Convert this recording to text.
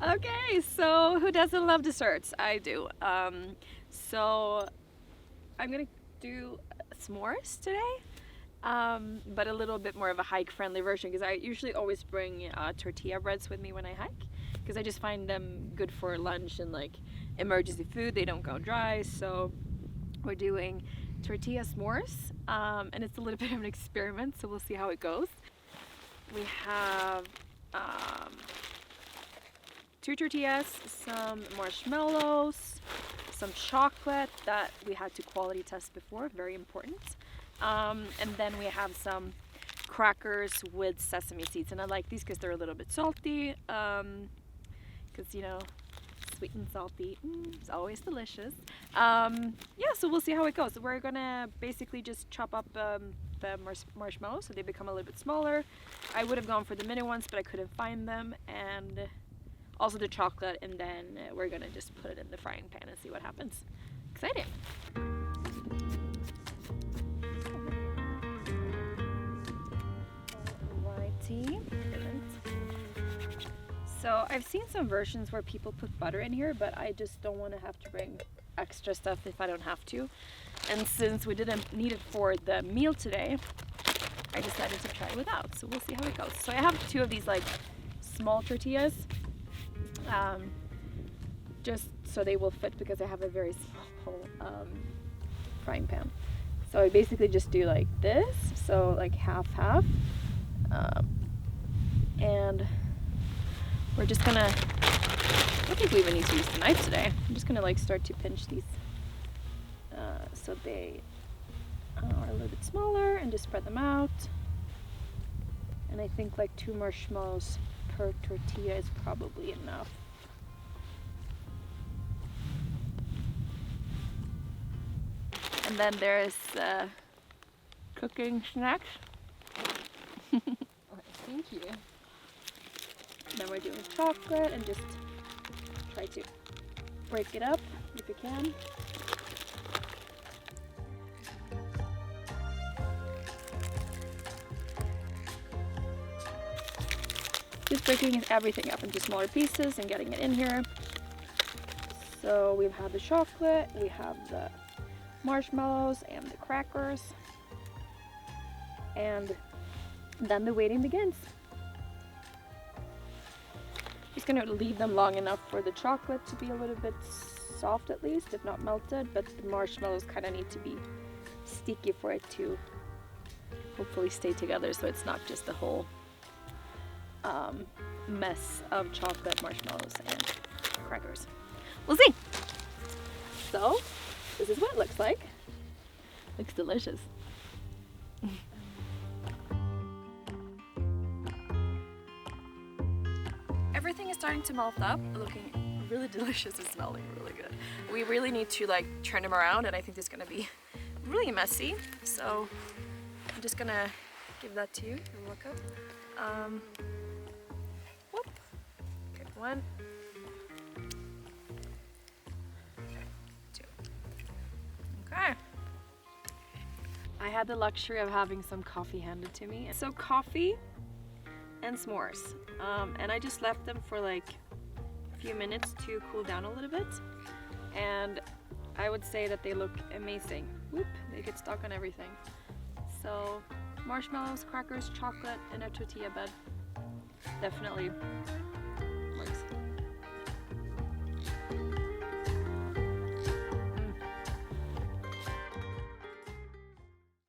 Okay, so who doesn't love desserts? I do. So I'm gonna do s'mores today, but a little bit more of a hike-friendly version because I usually always bring tortilla breads with me when I hike because I just find them good for lunch and like emergency food. They don't go dry, so we're doing tortilla s'mores, and it's a little bit of an experiment, so we'll see how it goes. We have 2 tortillas, some marshmallows, some chocolate that we had to quality test before, very important. And then we have some crackers with sesame seeds, and I like these because they're a little bit salty, because you know, sweet and salty, it's always delicious. Yeah, so we'll see how it goes. We're gonna basically just chop up the marshmallows so they become a little bit smaller. I would have gone for the mini ones, but I couldn't find them, and also the chocolate, and then we're gonna just put it in the frying pan and see what happens. Exciting! Alrighty. So I've seen some versions where people put butter in here, but I just don't want to have to bring extra stuff if I don't have to. And since we didn't need it for the meal today, I decided to try it without. So we'll see how it goes. So I have 2 of these like small tortillas, just so they will fit because I have a very small frying pan. So I basically just do like this, so like half, and we're just gonna, I don't think we even need to use the knife today. I'm just gonna like start to pinch these so they are a little bit smaller and just spread them out. And I think like 2 marshmallows per tortilla is probably enough. And then there's cooking snacks. Thank you. Then we're doing chocolate and just try to break it up if you can. Just breaking everything up into smaller pieces and getting it in here. So we've had the chocolate, we have the marshmallows and the crackers, and then the waiting begins. Just gonna leave them long enough for the chocolate to be a little bit soft at least, if not melted, but the marshmallows kind of need to be sticky for it to hopefully stay together so it's not just a whole mess of chocolate, marshmallows, and crackers. We'll see. So this is what it looks like. Looks delicious. Everything is starting to melt up, looking really delicious and smelling really good. We really need to like turn them around, and I think it's gonna be really messy. So I'm just gonna give that to you. You're welcome. Whoop. Okay, 1, 2. Okay. I had the luxury of having some coffee handed to me. So coffee and s'mores. And I just left them for like a few minutes to cool down a little bit. And I would say that they look amazing. Whoop, they get stuck on everything. So marshmallows, crackers, chocolate, and a tortilla bed. Definitely